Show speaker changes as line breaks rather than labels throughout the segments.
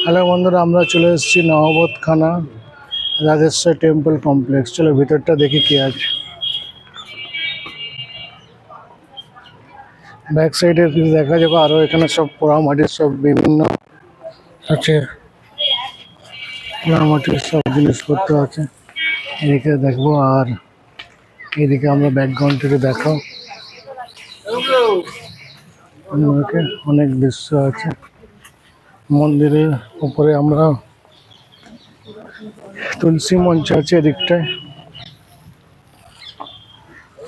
Hello বন্ধুরা, আমরা চলে এসেছি নওয়াবতখানা রাজেশ্বর টেম্পল কমপ্লেক্স। চলো ভিতরটা দেখি কি আছে। ব্যাক সাইডে দেখা যাবে আরো এখানে সব পোড়ামাটির সব বিভিন্ন আছে, পোড়ামাটির সব জিনিসপত্র আছে। এদিকে দেখবো, আর এদিকে আমরা ব্যাকগ্রাউন্ড থেকে দেখাও, অনেক দৃশ্য আছে। মন্দিরের উপরে আমরা তুলসী মঞ্চ আছে এদিকটায়,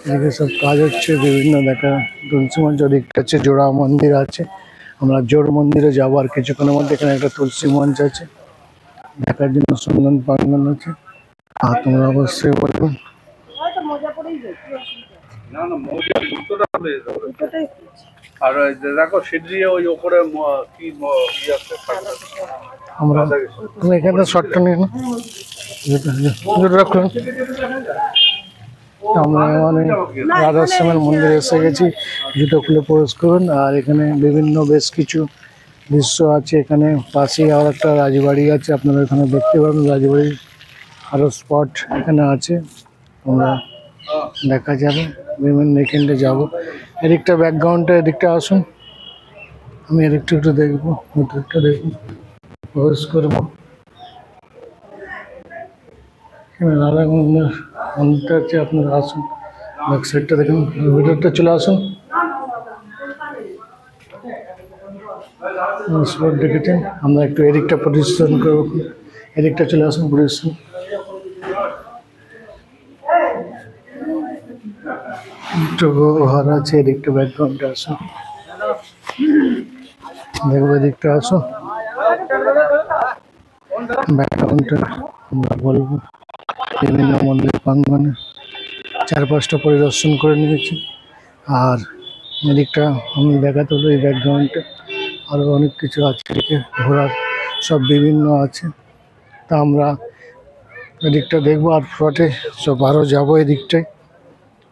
এদিকে সব কাজ হচ্ছে বিভিন্ন। দেখা তুলসী মঞ্চ দিকটা আছে, জোড়া মন্দির আছে। আমরা জোড় মন্দিরে যাবো আর কিছুক্ষণের মধ্যে। এখানে একটা তুলসী মঞ্চ আছে, দেখার জন্য সুন্দর প্রাঙ্গণ আছে। আর তোমরা অবশ্যই বলবেন। আমরা এখানে শর্টটা নিয়ে না রাখুন। আমরা মানে রাধাশ্যামের মন্দিরে এসে গেছি, জুতো খুলে প্রবেশ করুন। আর এখানে বিভিন্ন বেশ কিছু দৃশ্য আছে। এখানে পাশেই আর একটা রাজবাড়ি আছে, আপনারা এখানে দেখতে পাবেন রাজবাড়ির আরো স্পট এখানে আছে, আমরা দেখা যাবে বিভিন্ন। এখানটা যাবো, এদিকটা ব্যাকগ্রাউন্ডটা এদিকটা আসুন, আমি এদিকটা একটু দেখবো, ভিতরটা দেখবো, প্রবেশ করবো। এখানে রাধা মন্দিরটা আছে, আপনারা আসুন, ব্যাক সাইডটা দেখুন, ভিতরটা চলে আসুন। স্পট দেখেছেন, আমরা একটু এদিকটা পরিদর্শন করবো, এদিকটা চলে আসুন পরিদর্শন। ঘর আছে, এদিকটা ব্যাকগ্রাউন্ডে আসুন, দেখবো এদিকটা আসুন। ব্যাকগ্রাউন্ডটা আমরা বলবো বিভিন্ন মন্দির প্রাঙ্গণে চারপাশটা পরিদর্শন করে নিয়েছি। আর এদিকটা আমি দেখাতে হলো, এই ব্যাকগ্রাউন্ডে আরও অনেক কিছু আছে, এদিকে ঘোরার সব বিভিন্ন আছে। তা আমরা এদিকটা দেখবো, আর স্পটে সব আরও যাবো এদিকটায়।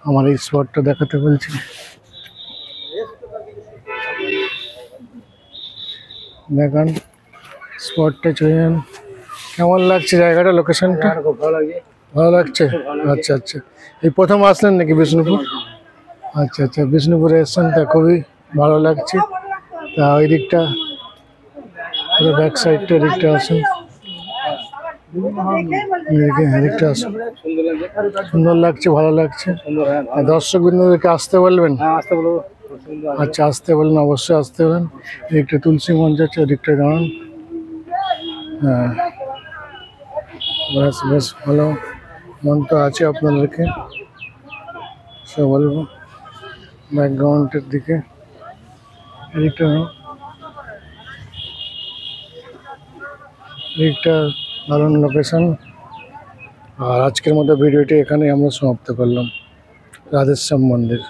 আমার এই স্পটটা দেখাতে বলছি, দেখান স্পটটা চলে যান। কেমন লাগছে জায়গাটা, লোকেশনটা? ভালো লাগছে। আচ্ছা আচ্ছা, এই প্রথম আসলেন নাকি বিষ্ণুপুর? আচ্ছা আচ্ছা, বিষ্ণুপুরে এসছেন, তা খুবই ভালো লাগছে। তা ওই দিকটা পুরো ব্যাক সাইডটা এদিকটা আসুন, এদিকটা আসুন, সুন্দর লাগছে, ভালো লাগছে। দর্শক বিন্দুদেরকে আসতে বলবেন? আচ্ছা, আসতে বলুন, অবশ্যই আসতে বলেন। এদিকটা তুলসী মঞ্চ আছে, ওদিকটা দাঁড়ান। হ্যাঁ, বেশ বেশ ভালো মন্ত্র আছে আপনাদেরকে সে বলবো। ব্যাকগ্রাউন্ডের দিকে এদিকটা দারুণ লোকেশন। আর আজকের মতো ভিডিওটি এখানে আমরা সমাপ্ত করলাম। রাধেশ্যাম মন্দির।